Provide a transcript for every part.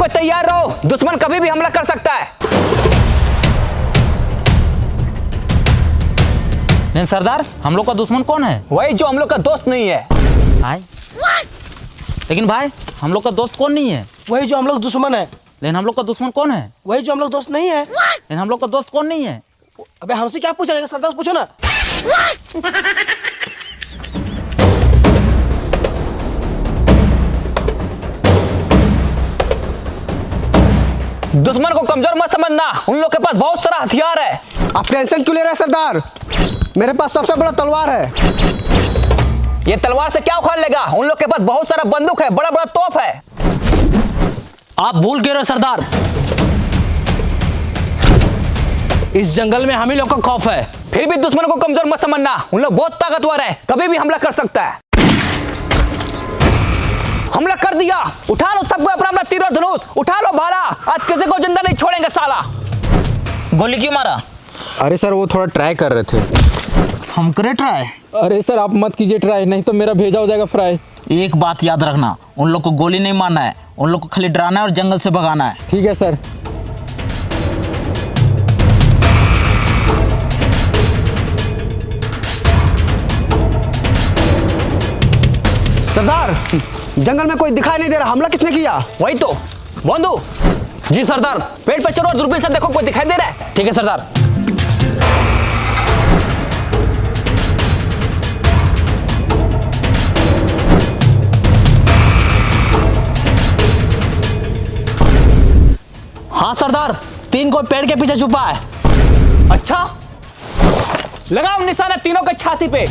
कोई तैयार रहो, दुश्मन कभी भी हमला कर सकता है। लेकिन सरदार, हम लोग का दुश्मन कौन है? वही जो हम लोग का दोस्त नहीं है। भाई, लेकिन भाई हम लोग का दोस्त कौन नहीं है? वही जो हम लोग दुश्मन है। लेकिन हम लोग का दुश्मन कौन है? वही जो हम लोग दोस्त नहीं है। लेकिन हम लोग का दोस्त कौन नहीं है? अबे हमसे क्या पूछा जाएगा, सरदार से पूछो ना। दुश्मन को कमजोर मत समझना, उन लोग के पास बहुत सारा हथियार है। आप टेंशन क्यों ले रहे हैं सरदार? मेरे पास सबसे बड़ा तलवार है। ये तलवार से क्या उखाड़ लेगा? उन लोग के पास बहुत सारा बंदूक है, बड़ा बड़ा तोप है। आप भूल गए रहे सरदार, इस जंगल में हम ही लोग का खौफ है। फिर भी दुश्मन को कमजोर मत समझना, उन लोग बहुत ताकतवर है, कभी भी हमला कर सकता है। हमला कर दिया, उठा लो सबको अपना अपना तीर और धनुष, उठा लो भाला, आज किसी को जिंदा नहीं छोड़ेंगे साला। गोली क्यों मारा? अरे सर वो थोड़ा ट्राई कर रहे थे। हम करे ट्राई? अरे सर आप मत कीजिए ट्राई, नहीं तो मेरा भेजा हो जाएगा फ्राई। एक बात याद रखना, उन लोग को गोली नहीं मारना है, उन लोग को खाली डराना है और जंगल से भगाना है। ठीक है सर। सरदार, जंगल में कोई दिखाई नहीं दे रहा, हमला किसने किया? वही तो बंधु जी। सरदार पेड़ पे चढ़ो और दूरबीन से देखो कोई दिखाई दे रहा है। ठीक है सरदार। हाँ सरदार, 3 को पेड़ के पीछे छुपा है। अच्छा, लगाओ निशाना तीनों के छाती पे।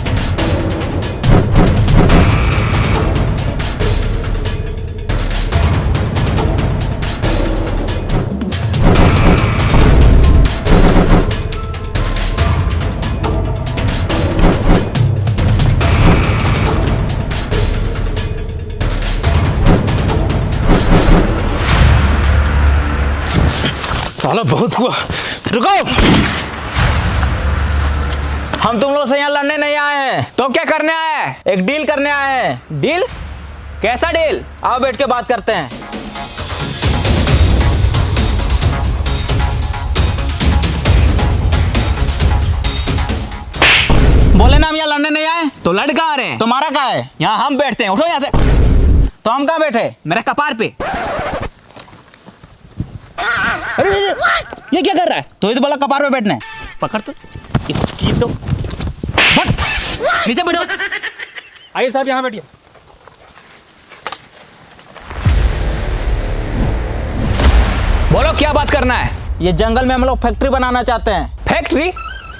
साला बहुत हुआ, रुको। हम तुम लोग से यहाँ लड़ने नहीं आए हैं। तो क्या करने आया है? एक डील करने आए हैं। डील? कैसा डील? आओ बैठ के बात करते हैं। बोले ना हम यहाँ लड़ने नहीं आए। तो लड़ कहाँ रहे हैं? तुम्हारा क्या है? यहाँ हम बैठते हैं, उठो यहाँ से। तो हम कहाँ बैठे? मेरे कपार पे। अरे ये क्या कर रहा है? तो ये तो बोला कपार पे बैठना है। पकड़ तो इसकी तो बस नीचे बैठो। आइए साहब यहाँ बैठिए। बोलो क्या बात करना है? ये जंगल में हम लोग फैक्ट्री बनाना चाहते हैं। फैक्ट्री?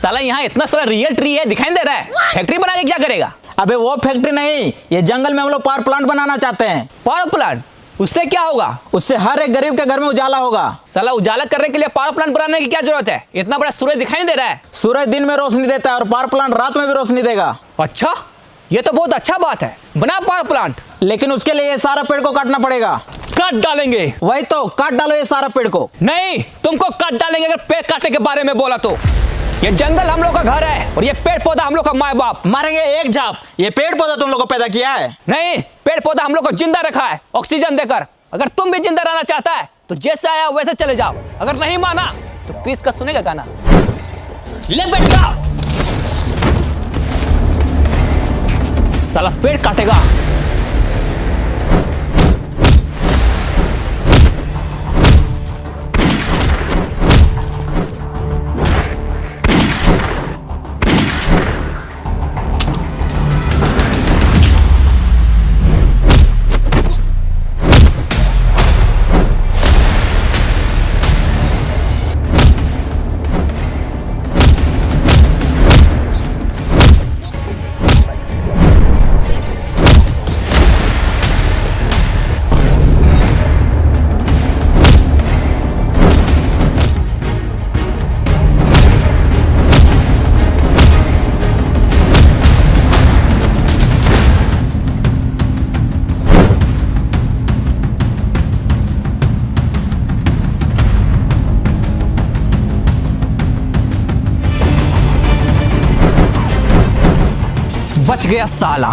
साला यहाँ इतना सारा रियल ट्री है, दिखाई दे रहा है। फैक्ट्री बना के क्या करेगा? अबे वो फैक्ट्री नहीं, ये जंगल में हम लोग पावर प्लांट बनाना चाहते हैं। Power plant? उससे क्या होगा? उससे हर एक गरीब के घर में उजाला होगा। साला उजाला करने के लिए पावर प्लांट बनाने की क्या जरूरत है? इतना बड़ा सूरज दिखाई दे रहा है। सूरज दिन में रोशनी देता है और पावर प्लांट रात में भी रोशनी देगा। अच्छा, ये तो बहुत अच्छा बात है, बना पावर प्लांट। लेकिन उसके लिए ये सारा पेड़ को काटना पड़ेगा। काट डालेंगे? वही तो, काट डालो ये सारा पेड़ को। नहीं, तुमको काट डालेंगे अगर पेड़ काटने के बारे में बोला तो। ये जंगल हम लोग का घर है और ये पेड़ पौधा हम लोग का माँ बाप। मारेंगे एक झाप। ये पेड़ पौधा तुम लोग को पैदा किया है? नहीं, पेड़ पौधा हम लोग को जिंदा रखा है ऑक्सीजन देकर। अगर तुम भी जिंदा रहना चाहता है तो जैसे आया वैसे चले जाओ, अगर नहीं माना तो क्रिस का सुनेगा गाना। ले बेटा, साला पेड़ काटेगा। बच गया साला।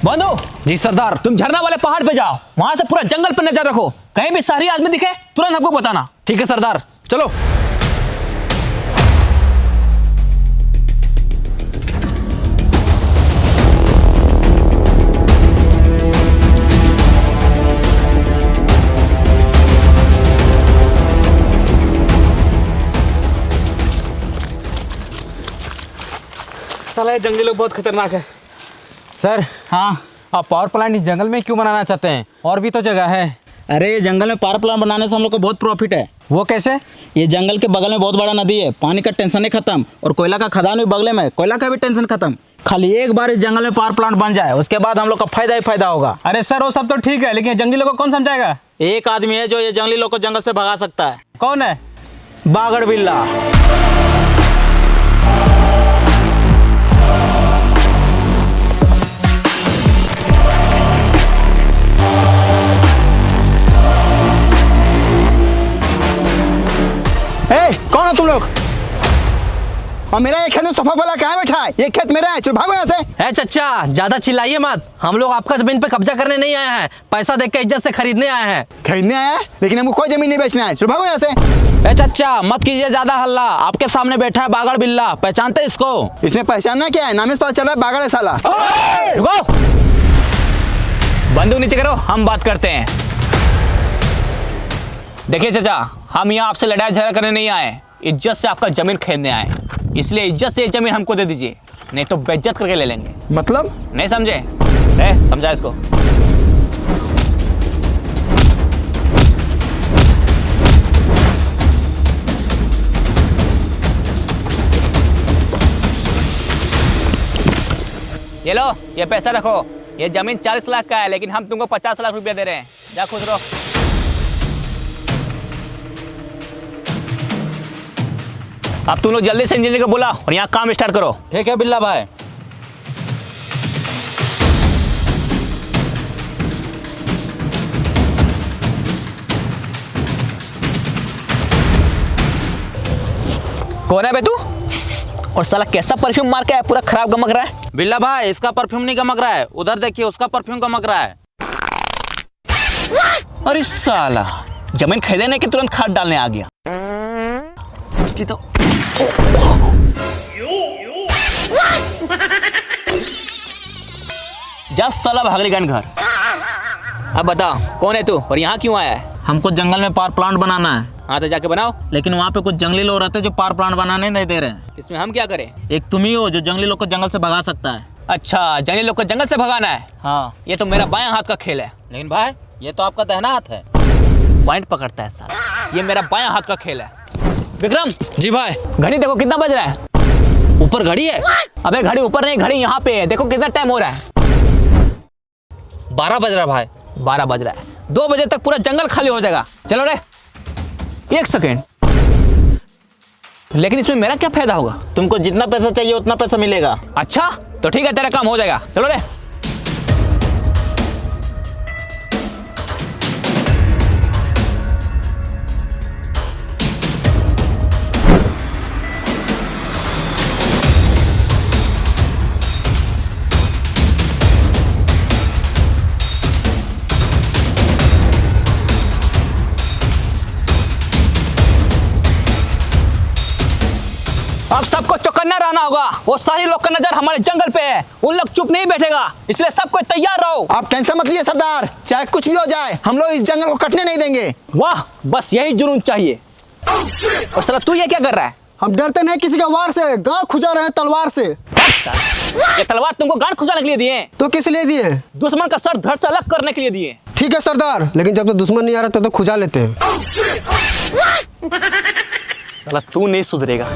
बंधु जी सरदार। तुम झरना वाले पहाड़ पे जाओ, वहां से पूरा जंगल पर नजर रखो। कहीं भी शहरी आदमी दिखे तुरंत हमको बताना। ठीक है सरदार, चलो। साला ये जंगली लोग बहुत खतरनाक है। सर हाँ, आप पावर प्लांट इस जंगल में क्यों बनाना चाहते हैं? और भी तो जगह है। अरे ये जंगल में पावर प्लांट बनाने से हम लोग को बहुत प्रॉफिट है। वो कैसे? ये जंगल के बगल में बहुत बड़ा नदी है, पानी का टेंशन ही खत्म, और कोयला का खदान भी बगल में, कोयला का भी टेंशन खत्म। खाली एक बार इस जंगल में पावर प्लांट बन जाए, उसके बाद हम लोग का फायदा ही फायदा होगा। अरे सर वो सब तो ठीक है, लेकिन जंगली लोग को कौन समझाएगा? एक आदमी है जो ये जंगली लोग को जंगल से भगा सकता है। कौन है? बागड़ बिल्ला। कौन हो तुम लोग? और मेरा ये खेत में सोफा वाला कहाँ बैठा है? ये खेत मेरा है, चलो भागो यहाँ से। चाचा ज्यादा चिल्लाइए मत, हम लोग आपका जमीन पे कब्जा करने नहीं आए हैं, पैसा देख के इज्जत से खरीदने आए हैं। खरीदने आया है, लेकिन हमको कोई जमीन नहीं बेचना है, चलो भागो यहाँ से। चाचा मत कीजिए ज्यादा हल्ला, आपके सामने बैठा है बागड़ बिल्ला, पहचानते इसको? इसमें पहचानना क्या है? नाम से पता चल रहा है बागड़ है साला। रुको, बंदूक नीचे करो, हम बात करते हैं। देखिए चाचा, हम यहाँ आपसे लड़ाई झगड़ा करने नहीं आए, इज्जत से आपका जमीन खरीदने आए, इसलिए इज्जत से ये जमीन हमको दे दीजिए, नहीं तो बेइज्जत करके ले लेंगे। मतलब? नहीं समझे? समझा इसको। ये लो, ये पैसा रखो, ये जमीन 40 लाख का है, लेकिन हम तुमको 50 लाख रुपया दे रहे हैं, जा खुश रहो। अब तुम लोग जल्दी से इंजीनियर को बुला और यहाँ काम स्टार्ट करो। ठीक है बिल्ला भाई। कौन है बे तू? और साला कैसा परफ्यूम मार के है, पूरा खराब गमक रहा है। बिल्ला भाई इसका परफ्यूम नहीं गमक रहा है, उधर देखिए उसका परफ्यूम गमक रहा है। अरे साला जमीन खरीदने के तुरंत खाद डालने आ गया। इसकी तो जा साला भागली गन घर। अब बता कौन है तू और यहाँ क्यों आया है? हमको जंगल में पावर प्लांट बनाना है। हाँ तो जाके बनाओ। लेकिन वहाँ पे कुछ जंगली लोग रहते हैं जो पावर प्लांट बनाने नहीं दे रहे हैं। इसमें हम क्या करें? एक तुम ही हो जो जंगली लोग को जंगल से भगा सकता है। अच्छा, जंगली लोग को जंगल से भगाना है? हाँ। ये तो मेरा बायां हाथ का खेल है। लेकिन भाई ये तो आपका दाहिना हाथ है। पॉइंट पकड़ता है साला, ये मेरा बायां हाथ का खेल है। विक्रम जी भाई। घड़ी देखो कितना बज रहा है। ऊपर घड़ी है? अबे घड़ी ऊपर नहीं, घड़ी यहाँ पे है, देखो कितना टाइम हो रहा है। 12 बज रहा भाई। 12 बज रहा है, 2 बजे तक पूरा जंगल खाली हो जाएगा। चलो रे, 1 सेकेंड। लेकिन इसमें मेरा क्या फायदा होगा? तुमको जितना पैसा चाहिए उतना पैसा मिलेगा। अच्छा तो ठीक है, तेरा काम हो जाएगा। चलो रे। अब सबको चौकन्ना रहना होगा, वो सारे लोग का नजर हमारे जंगल पे है, उन लोग चुप नहीं बैठेगा, इसलिए सबको तैयार रहो। आप टेंशन मत लीजिए सरदार, चाहे कुछ भी हो जाए हम लोग इस जंगल को कटने नहीं देंगे। वाह, बस यही जुनून चाहिए। और साला तू ये क्या कर रहा है? हम डरते नहीं किसी का वार से, गांड खुजा रहे हैं तलवार से। ये तलवार तुमको गांड खुजाने के लिए दिए हैं? तो किस लिए दिए? दुश्मन का सर धड़ से अलग करने के लिए दिए। ठीक है सरदार, लेकिन जब तक दुश्मन नहीं आ रहा तो खुजा लेते हैं। साला तू नहीं सुधरेगा।